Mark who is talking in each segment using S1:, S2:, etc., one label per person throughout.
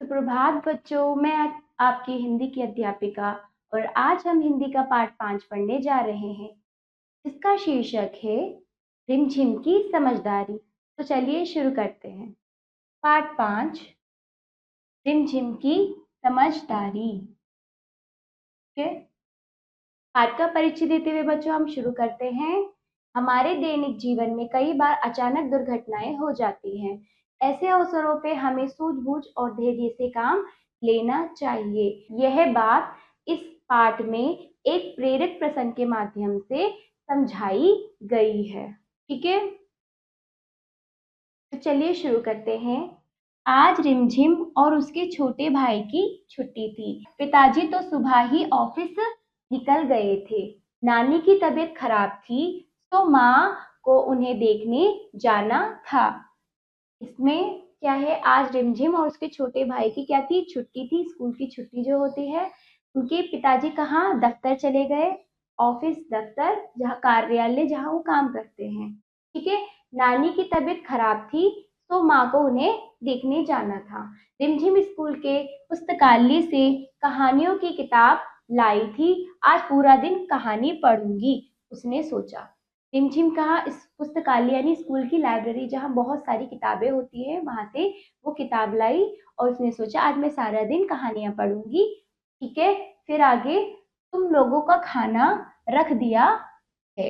S1: सुप्रभात बच्चों, मैं आपकी हिंदी की अध्यापिका और आज हम हिंदी का पाठ 5 पढ़ने जा रहे हैं। इसका शीर्षक है रिमझिम की समझदारी। तो चलिए शुरू करते हैं। पाठ 5 रिमझिम की समझदारी। ठीक है, पाठ का परिचय देते हुए बच्चों हम शुरू करते हैं। हमारे दैनिक जीवन में कई बार अचानक दुर्घटनाएं हो जाती हैं। ऐसे अवसरों पे हमें सूझबूझ और धैर्य से काम लेना चाहिए। यह बात इस पाठ में एक प्रेरक प्रसंग के माध्यम से समझाई गई है। ठीक है, तो चलिए शुरू करते हैं। आज रिमझिम और उसके छोटे भाई की छुट्टी थी। पिताजी तो सुबह ही ऑफिस निकल गए थे। नानी की तबीयत खराब थी, तो माँ को उन्हें देखने जाना था। इसमें क्या है, आज रिमझिम और उसके छोटे भाई की क्या थी, छुट्टी थी। स्कूल की छुट्टी जो होती है, उनके पिताजी कहाँ, दफ्तर चले गए। ऑफिस, दफ्तर, जहाँ कार्यालय, जहाँ वो काम करते हैं। ठीक है, नानी की तबीयत खराब थी, तो माँ को उन्हें देखने जाना था। रिमझिम स्कूल के पुस्तकालय से कहानियों की किताब लाई थी। आज पूरा दिन कहानी पढ़ूंगी, उसने सोचा। रिमझिम कहाँ, इस पुस्तकालय यानी स्कूल की लाइब्रेरी जहाँ बहुत सारी किताबें होती है, वहां से वो किताब लाई और उसने सोचा आज मैं सारा दिन कहानियां पढ़ूंगी। ठीक है, फिर आगे, तुम लोगों का खाना रख दिया है,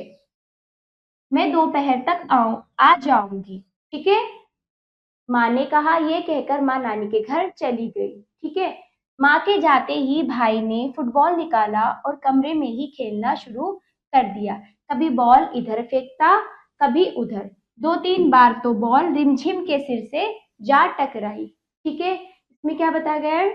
S1: मैं दोपहर तक आ जाऊंगी। ठीक है, माँ ने कहा। ये कहकर माँ नानी के घर चली गई। ठीक है, माँ के जाते ही भाई ने फुटबॉल निकाला और कमरे में ही खेलना शुरू कर दिया। कभी बॉल इधर फेंकता, कभी उधर। 2-3 बार तो बॉल रिमझिम के सिर से जा टकराई। ठीक है, इसमें क्या बताया गया है,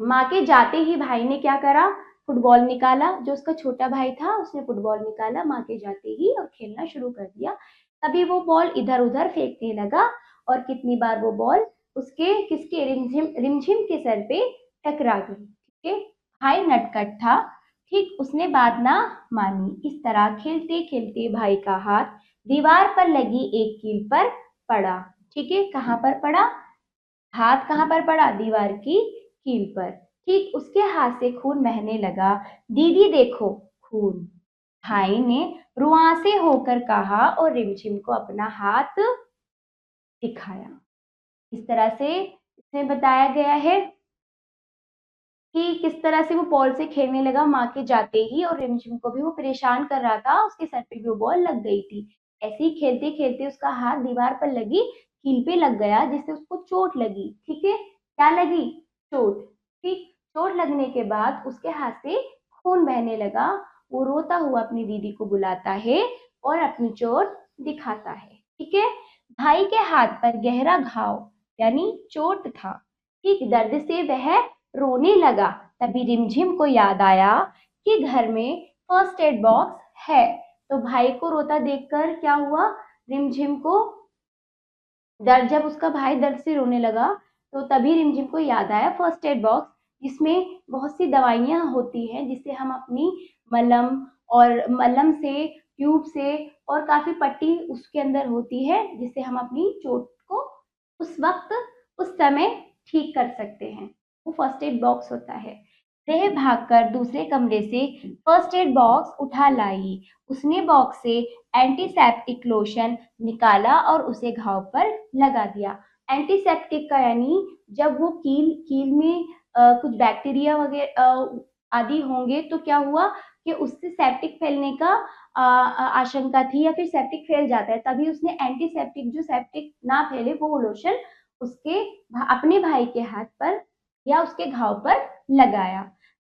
S1: माँ के जाते ही भाई ने क्या करा, फुटबॉल निकाला। जो उसका छोटा भाई था उसने फुटबॉल निकाला माँ के जाते ही और खेलना शुरू कर दिया। तभी वो बॉल इधर उधर फेंकने लगा और कितनी बार वो बॉल उसके किसके, रिमझिम रिमझिम के सर पे टकरा गई। ठीक है, भाई नटखट था। ठीक, उसने बात ना मानी। इस तरह खेलते खेलते भाई का हाथ दीवार पर लगी एक कील पर पड़ा। ठीक है, कहाँ पर पड़ा, हाथ कहाँ पर पड़ा, दीवार की कील पर। ठीक, उसके हाथ से खून बहने लगा। दीदी देखो खून, भाई ने रुआंसे होकर कहा और रिमझिम को अपना हाथ दिखाया। इस तरह से इसमें बताया गया है कि किस तरह से वो बॉल से खेलने लगा माँ के जाते ही, और रिमझिम को भी वो परेशान कर रहा था, उसके सर पे भी वो बॉल लग गई थी। ऐसे ही खेलते खेलते उसका हाथ दीवार पर लगी कील पे लग गया, जिससे उसको चोट लगी। ठीक है, क्या लगी, चोट। ठीक, चोट लगने के बाद उसके हाथ से खून बहने लगा। वो रोता हुआ अपनी दीदी को बुलाता है और अपनी चोट दिखाता है। ठीक है, भाई के हाथ पर गहरा घाव यानी चोट था। ठीक, दर्द से वह रोने लगा। तभी रिमझिम को याद आया कि घर में फर्स्ट एड बॉक्स है। तो भाई को रोता देखकर क्या हुआ, रिमझिम को दर्द, जब उसका भाई दर्द से रोने लगा तो तभी रिमझिम को याद आया फर्स्ट एड बॉक्स, जिसमें बहुत सी दवाइयां होती हैं, जिससे हम अपनी मलम, और मलम से, ट्यूब से, और काफी पट्टी उसके अंदर होती है, जिससे हम अपनी चोट को उस वक्त, उस समय ठीक कर सकते हैं। वो फर्स्ट एड बॉक्स होता है। वह भागकर दूसरे कमरे से फर्स्ट एड बॉक्स उठा लाई। उसने बॉक्स से एंटीसेप्टिक लोशन निकाला और उसे घाव पर लगा दिया। एंटीसेप्टिक का यानी जब वो कील कील में कुछ बैक्टीरिया वगैरह आदि होंगे, तो क्या हुआ कि उससे सेप्टिक फैलने का आशंका थी, या फिर सेप्टिक फैल जाता है, तभी उसने एंटीसेप्टिक, जो सेप्टिक ना फैले, वो लोशन उसके अपने भाई के हाथ पर या उसके घाव पर लगाया।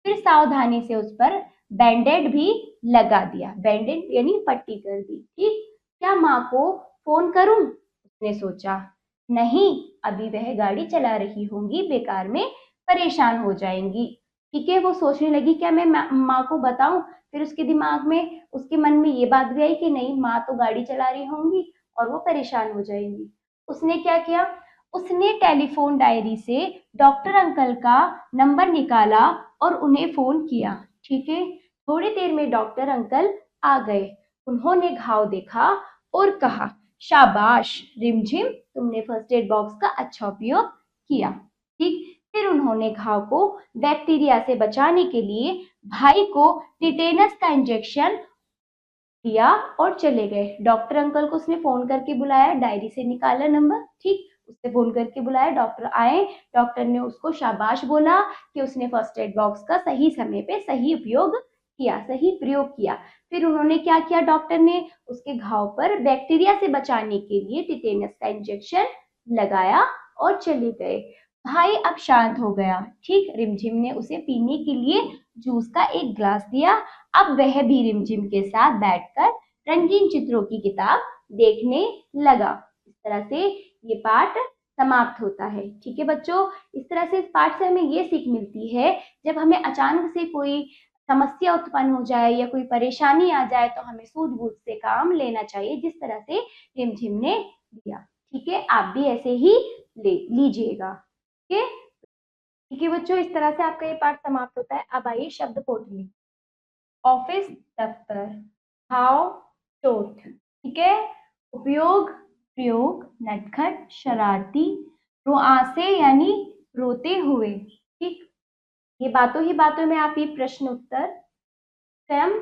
S1: फिर सावधानी से उस पर बैंडेड भी लगा दिया। बैंडेड यानी पट्टी कर दी। ठीक, क्या माँ को फोन करूं, उसने सोचा। नहीं, अभी वह गाड़ी चला रही होंगी, बेकार में परेशान हो जाएंगी। ठीक है, वो सोचने लगी क्या मैं माँ को बताऊं। फिर उसके दिमाग में, उसके मन में ये बात भी आई कि नहीं, माँ तो गाड़ी चला रही होंगी और वो परेशान हो जाएंगी। उसने क्या किया, उसने टेलीफोन डायरी से डॉक्टर अंकल का नंबर निकाला और उन्हें फोन किया। ठीक है, थोड़ी देर में डॉक्टर अंकल आ गए। उन्होंने घाव देखा और कहा, शाबाश रिमझिम, तुमने फर्स्ट एड बॉक्स का अच्छा उपयोग किया। ठीक, उन्होंने घाव को बैक्टीरिया से बचाने के लिए भाई को टिटेनस का इंजेक्शन दिया और चले गए। डॉक्टर अंकल को उसने फोन करके बुलाया, डायरी से निकाला नंबर, ठीक, उससे फोन करके बुलाया, डॉक्टर आए, डॉक्टर ने उसको शाबाश बोला कि उसने फर्स्ट एड बॉक्स का सही समय पे सही उपयोग किया, सही प्रयोग किया। फिर उन्होंने क्या किया, डॉक्टर ने उसके घाव पर बैक्टीरिया से बचाने के लिए टिटेनस का इंजेक्शन लगाया और चले गए। भाई अब शांत हो गया, ठीक। रिमझिम ने उसे पीने के लिए जूस का एक ग्लास दिया। अब वह भी रिमझिम के साथ बैठकर रंगीन चित्रों की किताब देखने लगा। इस तरह से ये पाठ समाप्त होता है, ठीक है बच्चों। इस तरह से इस पाठ से हमें ये सीख मिलती है, जब हमें अचानक से कोई समस्या उत्पन्न हो जाए या कोई परेशानी आ जाए तो हमें सूझबूझ से काम लेना चाहिए, जिस तरह से रिमझिम ने लिया, ठीक है। आप भी ऐसे ही ले लीजिएगा, ठीक है। ठीक है बच्चों, इस तरह से आपका ये पाठ समाप्त होता है। अब आइए शब्द पोटली। ऑफिस, दफ्तर, घाव, चोट, ठीक है। उपयोग, प्रयोग, नटखट, शरारती, रुआंसे यानी रोते हुए, ठीक। ये बातों ही बातों में आप ये प्रश्न उत्तर स्वयं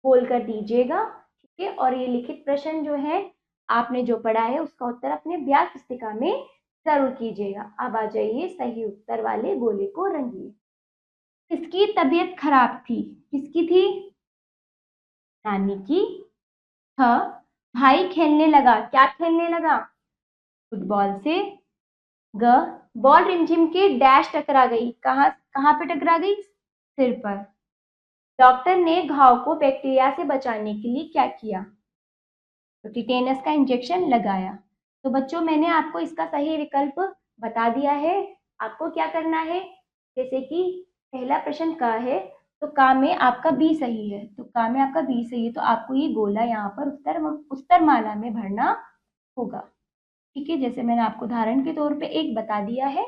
S1: बोल कर दीजिएगा, ठीक है। और ये लिखित प्रश्न जो है आपने जो पढ़ा है उसका उत्तर अपने अभ्यास पुस्तिका में जरूर कीजिएगा। अब आ जाइए सही उत्तर वाले गोले को रंगिए। किसकी तबीयत खराब थी? किसकी थी? नानी की। ह, भाई खेलने लगा। क्या खेलने लगा? फुटबॉल से। ग, बॉल रिमझिम के डैश टकरा गई। कहाँ कहाँ पे टकरा गई? सिर पर। डॉक्टर ने घाव को बैक्टीरिया से बचाने के लिए क्या किया? तो टिटेनस का इंजेक्शन लगाया। तो बच्चों मैंने आपको इसका सही विकल्प बता दिया है। आपको क्या करना है, जैसे कि पहला प्रश्न का है तो का में आपका बी सही है, तो का में आपका बी सही है, तो आपको ये गोला यहाँ पर उत्तर माला में भरना होगा, ठीक है। जैसे मैंने आपको उदाहरण के तौर पे एक बता दिया है,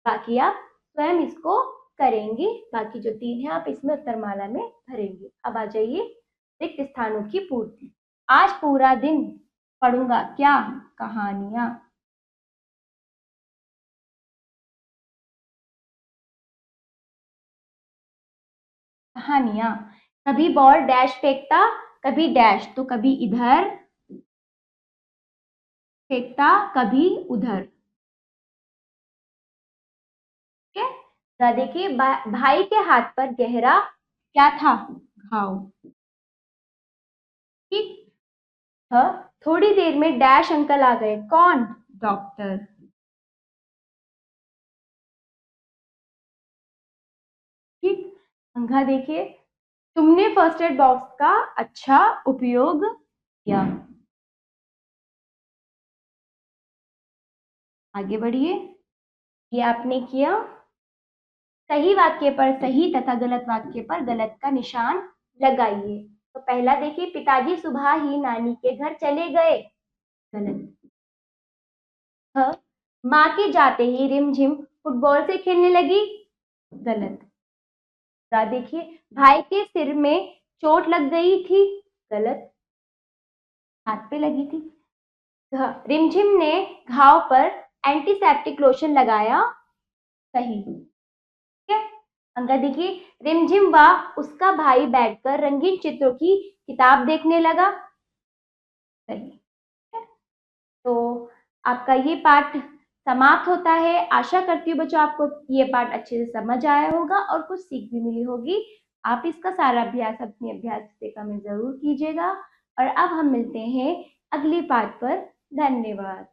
S1: बाकी आप स्वयं इसको करेंगे। बाकी जो 3 है आप इसमें उत्तरमाला में भरेंगे। अब आ जाइए रिक्त स्थानों की पूर्ति। आज पूरा दिन पढ़ूंगा क्या? कहानियां। कहानियां। कभी बॉल डैश फेंकता, कभी डैश, तो कभी इधर फेंकता, कभी उधर, ठीक है। तो देखिए भाई के हाथ पर गहरा क्या था? घाव, ठीक। हाँ, थोड़ी देर में डैश अंकल आ गए। कौन? डॉक्टर, ठीक। अंधा देखिए, तुमने फर्स्ट एड बॉक्स का अच्छा उपयोग किया। आगे बढ़िए, ये आपने किया। सही वाक्य पर सही तथा गलत वाक्य पर गलत का निशान लगाइए। तो पहला देखिए, पिताजी सुबह ही नानी के घर चले गए। गलत। हाँ, माँ के जाते ही रिमझिम फुटबॉल से खेलने लगी। गलत। देखिए, भाई के सिर में चोट लग गई थी। गलत, हाथ पे लगी थी। रिमझिम ने घाव पर एंटीसेप्टिक लोशन लगाया। सही, ठीक है। अंका देखिए, रिमझिम व उसका भाई बैठकर रंगीन चित्रों की किताब देखने लगा। सही, ठीक है। तो आपका ये पाठ समाप्त होता है। आशा करती हूँ बच्चों आपको ये पाठ अच्छे से समझ आया होगा और कुछ सीख भी मिली होगी। आप इसका सारा अभ्यास अपनी अभ्यास पुस्तिका में जरूर कीजिएगा। और अब हम मिलते हैं अगली पाठ पर। धन्यवाद।